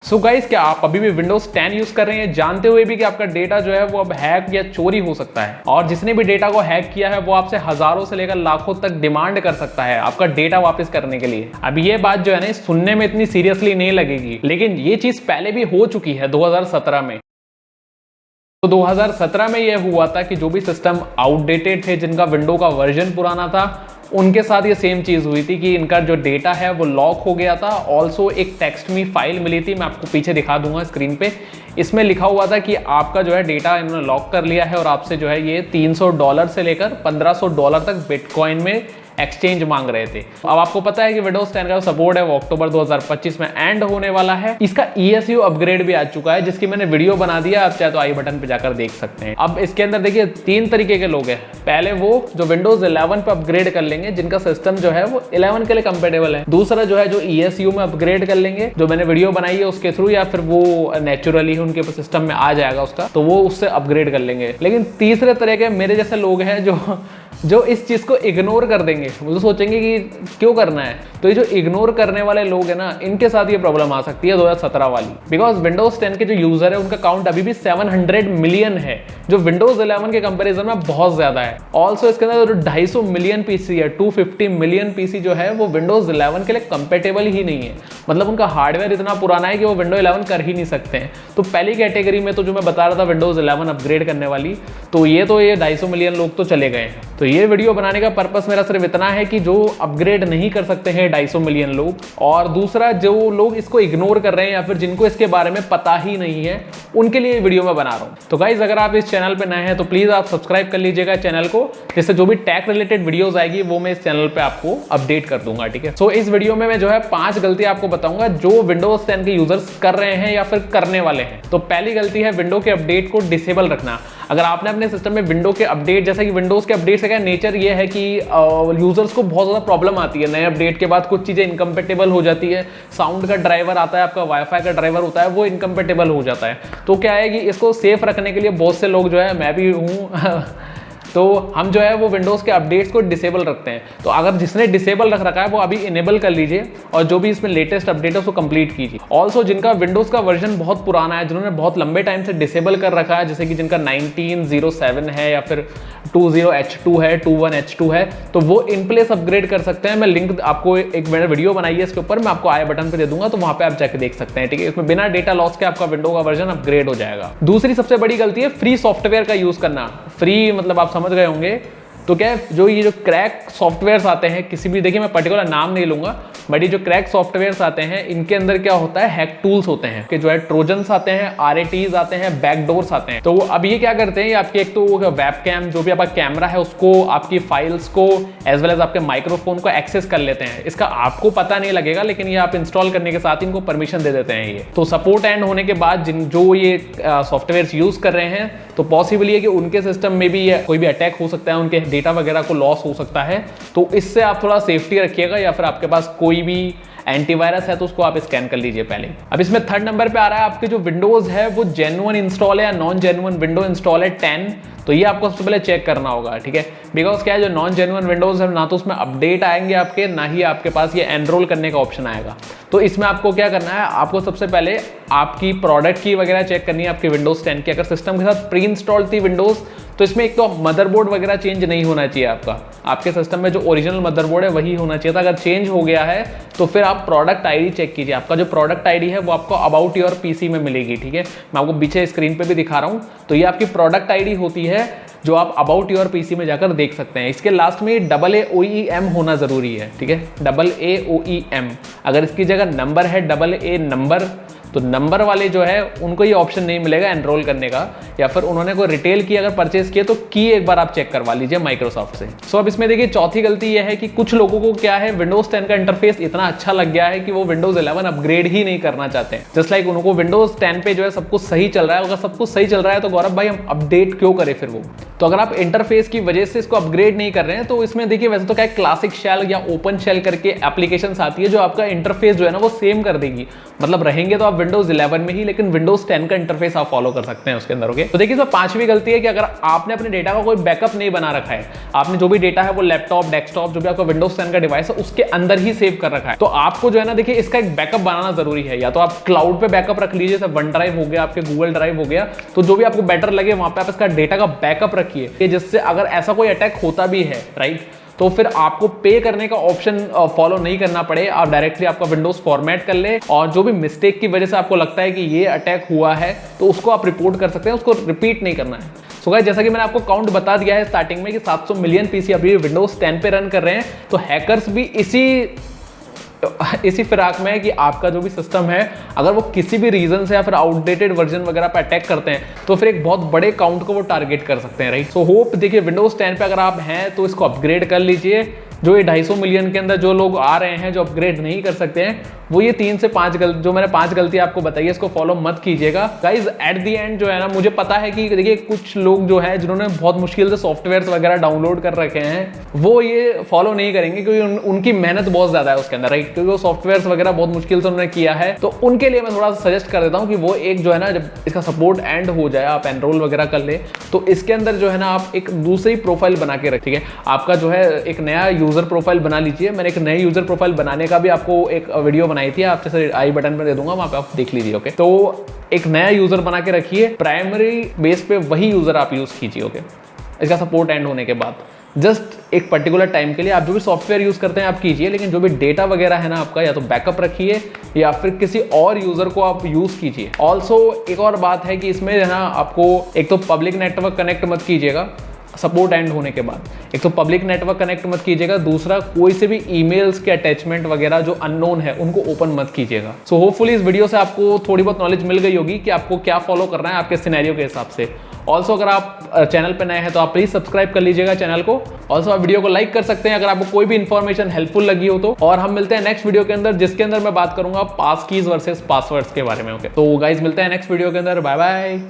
So guys, क्या आप अभी भी विंडोज 10 यूज कर रहे हैं जानते हुए भी कि आपका डेटा जो है वो अब हैक या चोरी हो सकता है, और जिसने भी डेटा को हैक किया है वो आपसे हजारों से लेकर लाखों तक डिमांड कर सकता है आपका डेटा वापस करने के लिए। अब ये बात जो है ना सुनने में इतनी सीरियसली नहीं लगेगी, लेकिन ये चीज पहले भी हो चुकी है 2017 में। तो 2017 में यह हुआ था कि जो भी सिस्टम आउटडेटेड थे, जिनका विंडो का वर्जन पुराना था, उनके साथ ये सेम चीज हुई थी कि इनका जो डेटा है वो लॉक हो गया था। ऑल्सो एक टेक्स्ट में फाइल मिली थी, मैं आपको पीछे दिखा दूंगा स्क्रीन पे। इसमें लिखा हुआ था कि आपका जो है डेटा इन्होंने लॉक कर लिया है और आपसे जो है ये $300 से लेकर $1500 तक बिटकॉइन में एक्सचेंज मांग रहे थे। अब आपको पता है कि विंडोज 10 का सपोर्ट है वो अक्टूबर 2025 में एंड होने वाला है। इसका ESU अपग्रेड भी आ चुका है, जिसकी मैंने वीडियो बना दिया, आप चाहे तो आई बटन पे जाकर देख सकते हैं। अब इसके अंदर देखिए 3 तरीके के लोग हैं। पहले वो जो विंडोज 11 पे अपग्रेड कर लेंगे, जिनका सिस्टम जो है वो 11 के लिए कंपेटेबल है। दूसरा जो है जो ESU में अपग्रेड कर लेंगे, जो मैंने वीडियो बनाई है उसके थ्रू, या फिर वो नेचुरली उनके सिस्टम में आ जाएगा उसका, तो वो उससे अपग्रेड कर लेंगे। लेकिन तीसरे तरह के मेरे जैसे लोग हैं जो इस चीज को इग्नोर कर देंगे, वो तो सोचेंगे कि क्यों करना है। तो ये जो इग्नोर करने वाले लोग हैं ना, इनके साथ ये प्रॉब्लम आ सकती है 2017 वाली। बिकॉज विंडोज 10 के जो यूजर है उनका काउंट अभी भी 700 मिलियन है, जो विंडोज 11 के कंपैरिजन में बहुत ज्यादा है। ऑल्सो इसके अंदर जो 250 मिलियन पीसी है, 250 मिलियन पीसी जो है वो विंडोज 11 के लिए कंपेटेबल ही नहीं है। मतलब उनका हार्डवेयर इतना पुराना है कि वो विंडोज 11 कर ही नहीं सकते हैं। तो पहली कैटेगरी में तो जो मैं बता रहा था विंडोज 11 अपग्रेड करने वाली, तो ये 250 मिलियन लोग तो चले गए हैं। तो ये वीडियो बनाने का पर्पस मेरा सिर्फ इतना है कि जो अपग्रेड नहीं कर सकते हैं 250 मिलियन लोग, और दूसरा जो लोग इसको इग्नोर कर रहे हैं या फिर जिनको इसके बारे में पता ही नहीं है, उनके लिए वीडियो मैं बना रहा हूं। तो गाइज, अगर आप इस चैनल पे नए हैं तो प्लीज आप सब्सक्राइब कर लीजिएगा चैनल को, जिससे जो भी टेक रिलेटेड वीडियोस आएगी वो मैं इस चैनल पे आपको अपडेट कर दूंगा, ठीक है। सो इस वीडियो में मैं जो है 5 गलतियां आपको बताऊंगा जो विंडोज 10 के यूजर्स कर रहे हैं या फिर करने वाले हैं। तो पहली गलती है विंडो के अपडेट को डिसेबल रखना। अगर आपने अपने सिस्टम में विंडो के अपडेट, जैसा कि विंडोज के अपडेट का नेचर ये है कि यूजर्स को बहुत ज़्यादा प्रॉब्लम आती है, नए अपडेट के बाद कुछ चीज़ें इनकम्पेटेबल हो जाती है। साउंड का ड्राइवर आता है, आपका वाईफाई का ड्राइवर होता है, वो इनकम्पेटेबल हो जाता है। तो क्या है कि इसको सेफ रखने के लिए बहुत से लोग जो है, मैं भी हूँ तो हम जो है वो विंडोज़ के अपडेट्स को डिसेबल रखते हैं। तो अगर जिसने डिसेबल रख रखा है वो अभी इनेबल कर लीजिए, और जो भी इसमें लेटेस्ट अपडेट है उसको कंप्लीट कीजिए। ऑल्सो जिनका विंडोज़ का वर्जन बहुत पुराना है, जिन्होंने बहुत लंबे टाइम से डिसेबल कर रखा है, जैसे कि जिनका 1907 है या फिर 20H2 है, 21H2 है, तो वो इन प्लेस अपग्रेड कर सकते हैं। मैं लिंक आपको एक मैंने वीडियो बनाई है इसके ऊपर, मैं आपको आई बटन पे दे दूंगा, तो वहां पे आप जाके देख सकते हैं, ठीक है। इसमें बिना डेटा लॉस के आपका विंडो का वर्जन अपग्रेड हो जाएगा। दूसरी सबसे बड़ी गलती है फ्री सॉफ्टवेयर का यूज करना। फ्री मतलब आप समझ गए होंगे, तो क्या है, जो ये जो क्रैक सॉफ्टवेयर्स आते हैं, किसी भी, देखिए मैं पर्टिकुलर नाम नहीं लूंगा, बट ये जो क्रैक सॉफ्टवेयर्स आते हैं, इनके अंदर क्या होता है, हैक टूल्स होते हैं कि जो है ट्रोजन्स आते हैं, RATs आते हैं, बैकडोर्स आते हैं। तो अब ये क्या करते हैं, ये आपके एक तो वेबकैम, जो भी आपका कैमरा है उसको, आपकी फाइल्स को, एज वेल एज आपके माइक्रोफोन को एक्सेस कर लेते हैं। इसका आपको पता नहीं लगेगा, लेकिन ये आप इंस्टॉल करने के साथ इनको परमिशन दे देते हैं। ये तो सपोर्ट एंड होने के बाद जो ये सॉफ्टवेयर यूज कर रहे हैं, तो पॉसिबल है कि उनके सिस्टम में भी कोई भी अटैक हो सकता है, उनके डेटा वगैरह को लॉस हो सकता है। तो इससे आप थोड़ा सेफ्टी रखिएगा, या फिर आपके पास कोई भी एंटीवायरस है तो उसको आप स्कैन कर लीजिए पहले। अब इसमें 3rd नंबर पे आ रहा है आपके जो विंडोज है वो जेन्युइन इंस्टॉल है या नॉन जेन्युइन विंडो इंस्टॉल है 10। तो ये आपको सबसे पहले चेक करना होगा, ठीक है। बिकॉज क्या है, जो नॉन जेन्युइन विंडोज है ना तो उसमें अपडेट आएंगे आपके, ना ही आपके पास ये एनरोल करने का ऑप्शन आएगा। तो इसमें आपको क्या करना है, आपको सबसे पहले आपकी प्रोडक्ट की वगैरह चेक करनी है आपके विंडोज 10 की। अगर सिस्टम के साथ प्री इंस्टॉल थी विंडोज, तो इसमें एक तो मदरबोर्ड वगैरह चेंज नहीं होना चाहिए आपके सिस्टम में जो ओरिजिनल मदरबोर्ड है वही होना चाहिए था। अगर चेंज हो गया है तो फिर आप प्रोडक्ट आईडी चेक कीजिए। आपका जो प्रोडक्ट आईडी है वो आपको अबाउट योर पीसी में मिलेगी, ठीक है। मैं आपको पीछे स्क्रीन पे भी दिखा रहा हूँ। तो ये आपकी प्रोडक्ट आईडी होती है, जो आप अबाउट योर पीसी में जाकर देख सकते हैं। इसके लास्ट में AAOEM होना जरूरी है, ठीक है, AAOEM। अगर इसकी जगह नंबर है AA नंबर, तो नंबर वाले जो है उनको ये ऑप्शन नहीं मिलेगा एनरोल करने का, या फिर उन्होंने कोई रिटेल की अगर परचेज किया तो की एक बार आप चेक करवा लीजिए माइक्रोसॉफ्ट से। सो अब इसमें देखिए चौथी गलती ये है कि कुछ लोगों को क्या है, विंडोज 10 का इंटरफेस इतना अच्छा लग गया है कि वो विंडोज 11 अपग्रेड ही नहीं करना चाहते हैं। जस्ट लाइक उनको विंडोज 10 पे जो है सब कुछ सही चल रहा है। अगर सब कुछ सही चल रहा है तो गौरव भाई हम अपडेट क्यों करें फिर वो। तो अगर आप इंटरफेस की वजह से इसको अपग्रेड नहीं कर रहे हैं, तो इसमें देखिए वैसे तो क्या क्लासिक शेल या ओपन शेल करके एप्लीकेशन आती है जो आपका इंटरफेस जो है ना वो सेम कर देगी। मतलब रहेंगे तो आप विंडोज 11 में ही, लेकिन विंडोज 10 का इंटरफेस आप फॉलो कर सकते हैं उसके अंदर। ओके, तो देखिए इसमें पांचवी गलती है कि अगर आपने अपने डेटा का कोई बैकअप नहीं बना रखा है, आपने जो भी डेटा है वो लैपटॉप, डेस्कटॉप, जो भी आपका विंडोज 10 का डिवाइस है उसके अंदर ही सेव कर रखा है, तो आपको जो है ना देखिए इसका एक बैकअप बनाना जरूरी है। या तो आप क्लाउड पे बैकअप रख लीजिए, जैसे वन ड्राइव हो गया, आपके गूगल ड्राइव हो गया, तो जो भी आपको बेटर लगे वहां पे आप इसका डेटा का बैकअप रखिए, जिससे अगर ऐसा कोई अटैक होता भी है, राइट, तो फिर आपको पे करने का ऑप्शन फॉलो नहीं करना पड़े, आप डायरेक्टली आपका विंडोज फॉर्मेट कर ले, और जो भी मिस्टेक की वजह से आपको लगता है कि ये अटैक हुआ है तो उसको आप रिपोर्ट कर सकते हैं, उसको रिपीट नहीं करना है। सो गाइस, जैसा कि मैंने आपको काउंट बता दिया है स्टार्टिंग में कि 700 मिलियन पीसी अभी विंडोज 10 पे रन कर रहे हैं, तो हैकर्स भी इसी फिराक में है कि आपका जो भी सिस्टम है अगर वो किसी भी रीजन से या फिर आउटडेटेड वर्जन वगैरह पे अटैक करते हैं तो फिर एक बहुत बड़े काउंट को वो टारगेट कर सकते हैं, राइट। सो होप देखिए विंडोज 10 पे अगर आप हैं तो इसको अपग्रेड कर लीजिए। जो ये 250 मिलियन के अंदर जो लोग आ रहे हैं जो अपग्रेड नहीं कर सकते हैं, वो ये 3 से 5 जो मैंने 5 गलती आपको बताई है इसको फॉलो मत कीजिएगा गाइज। एट दी एंड जो है ना, मुझे पता है कि देखिए कुछ लोग जो है जिन्होंने बहुत मुश्किल से सॉफ्टवेयर वगैरह डाउनलोड कर रखे हैं वो ये फॉलो नहीं करेंगे क्योंकि उनकी मेहनत बहुत ज्यादा है उसके अंदर, राइट, क्योंकि वो सॉफ्टवेयर वगैरह बहुत मुश्किल से उन्होंने किया है। तो उनके लिए मैं थोड़ा सा सजेस्ट कर देता हूँ कि वो एक जो है ना, जब इसका सपोर्ट एंड हो जाए, आप एनरोल वगैरह कर ले, तो इसके अंदर जो है ना आप एक दूसरी प्रोफाइल बना के रखिए। आपका जो है एक नया यूजर प्रोफाइल बना लीजिए। मैंने एक नए यूजर प्रोफाइल बनाने का भी आपको एक वीडियो बनाई थी, आप जैसे आई बटन पे दे दूंगा, वहां पे आप देख लीजिए। ओके, तो एक नया यूजर बना के रखिए, प्राइमरी बेस पे वही यूजर आप यूज कीजिए। ओके, इसका सपोर्ट एंड होने के बाद जस्ट एक पर्टिकुलर टाइम के लिए आप जो भी सॉफ्टवेयर यूज करते हैं आप कीजिए, लेकिन जो भी डेटा वगैरह है ना आपका, या तो बैकअप रखिए या फिर किसी और यूजर को आप यूज कीजिए। ऑल्सो एक और बात है कि इसमें है ना आपको एक तो पब्लिक नेटवर्क कनेक्ट मत कीजिएगा सपोर्ट एंड होने के बाद, एक तो पब्लिक नेटवर्क कनेक्ट मत कीजिएगा, दूसरा कोई से भी ईमेल्स के अटैचमेंट वगैरह जो अननोन है उनको ओपन मत कीजिएगा। सो होपफुली इस वीडियो से आपको थोड़ी बहुत नॉलेज मिल गई होगी कि आपको क्या फॉलो करना है आपके सिनेरियो के हिसाब से। ऑल्सो अगर आप चैनल पे नए हैं तो आप प्लीज सब्सक्राइब कर लीजिएगा चैनल को। ऑल्सो आप वीडियो को लाइक कर सकते हैं अगर आपको कोई भी इन्फॉर्मेशन हेल्पफुल लगी हो तो। और हम मिलते हैं नेक्स्ट वीडियो के अंदर, जिसके अंदर मैं बात करूंगा पास कीज वर्सेस पासवर्ड्स के बारे में। ओके, तो गाइज मिलते हैं नेक्स्ट वीडियो के अंदर, बाय बाय।